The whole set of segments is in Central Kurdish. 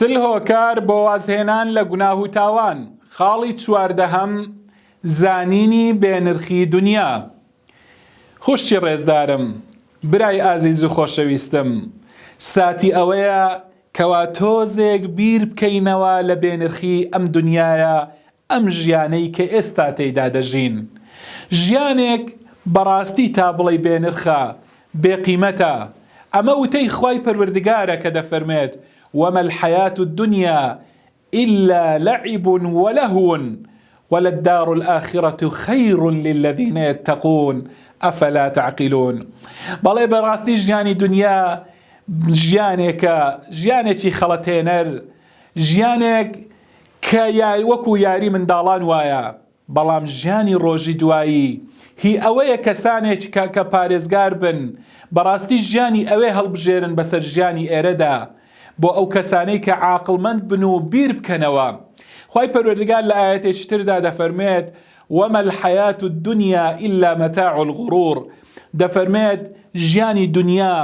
سل هۆکار بۆ وازهێنان لە گوناه و تاوان. خاڵی چواردەهەم زانینی بێنرخی دنیا. خوشتی ڕێزدارم، برای ئازیز و خۆشەویستم، ساتی ئەوەیە کەوا تۆزێک بیر بکەینەوە لە بێنرخی ئەم دنیاە، ئەم ژیانەی کە ئێستا تێیدا دەژین. ژیانێک بەڕاستی تا بڵێ بێنرخە، بێقیمەتە. ئەمە وتەی خوای پەروەردگارە کە دەفەرمێت وما الحياة الدنيا إلا لعب ولهو وللدار الآخرة خير للذين يتقون أفلا تعقلون. بەڵێ بەڕاستی ژیانی دنیا ژیانێکی خەڵەتێنەر، ژیانێک کە وەکو یاری منداڵان وایە، بەڵام ژیانی ڕۆژی دوایی هی ئەوەیە کەسانێک کە پارێزگار بن بەڕاستی ژیانی ئەوێ هەڵبژێرن بەسەر ژیانی ئێرەدا بۆ ئەو کەسانەی کە عاقڵمەند بن و بیر بکەنەوە. خوای پەروەردگار لە ئاەتێکی تردا دەفەرمێت وما الحياة الدنيا إلا متاع الغرور. دەفەرمێت ژیانی دنیا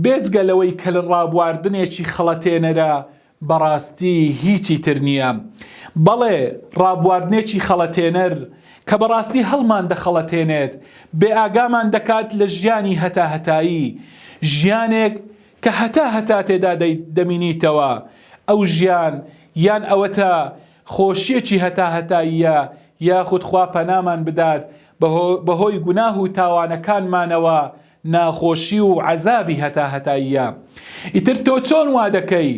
بێجگە لەوەی کە لە ڕابواردنێکی خەڵەتێنەرە بەڕاستی هیچی تر نییە. بەڵێ ڕابواردنێکی خەڵەتێنەر کە بەڕاستی هەڵمان دەخەڵەتێنێت، بێ ئاگامان دەکات لە ژیانی هەتاهەتایی، ژیانێک کە هەتا تێدا دەمینیتەوە. ئەو ژیان یان ئەوەتە خۆشیەکی هەتاهەتاییە، یاخود خوا پەنامان بدات بەهۆی گوناه و تاوانەکانمانەوە ناخۆشی و عەزابی هەتاهەتاییە. ئیتر تۆ چۆن وا دەکەی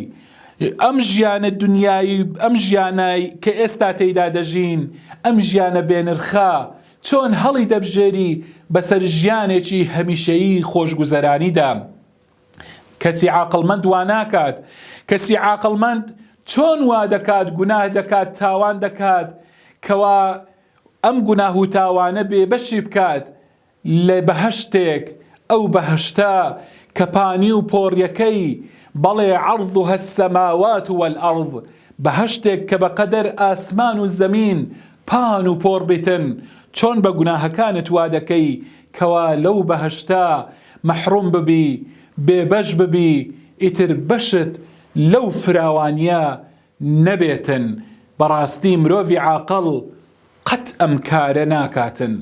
ئەم ژیانە دنیایی، ئەم ژیانای کە ئێستا تێیدا دەژین، ئەم ژیانە بێنرخە، چۆن هەڵی دەبژێری بەسەر ژیانێکی هەمیشەیی خۆشگوزەرانیدا؟ کەسی عاقڵمەند وا ناکات. کەسی عاقڵمەند چۆن وا دەکات گوناه دەکات، تاوان دەکات، کەوا ئەم گوناه و تاوانە بێبەشی بکات لە بەهەشتێک، ئەو بەهەشتە کە پانی و پۆڕیەکەی بەڵێ عەرضها السەماوات والئەرض، بەهەشتێک کە بەقەدەر ئاسمان و زەمین پان و پۆڕ بێتن، چۆن بە گوناهەکانت وا دەکەی کەوا لەو بەهەشتە مەحروم ببی، بێبەش ببی، ئیتر بەشت لەو فراوانیە نەبێتن. بەڕاستی مرۆڤی عاقڵ قەت ئەم کارە ناکاتن.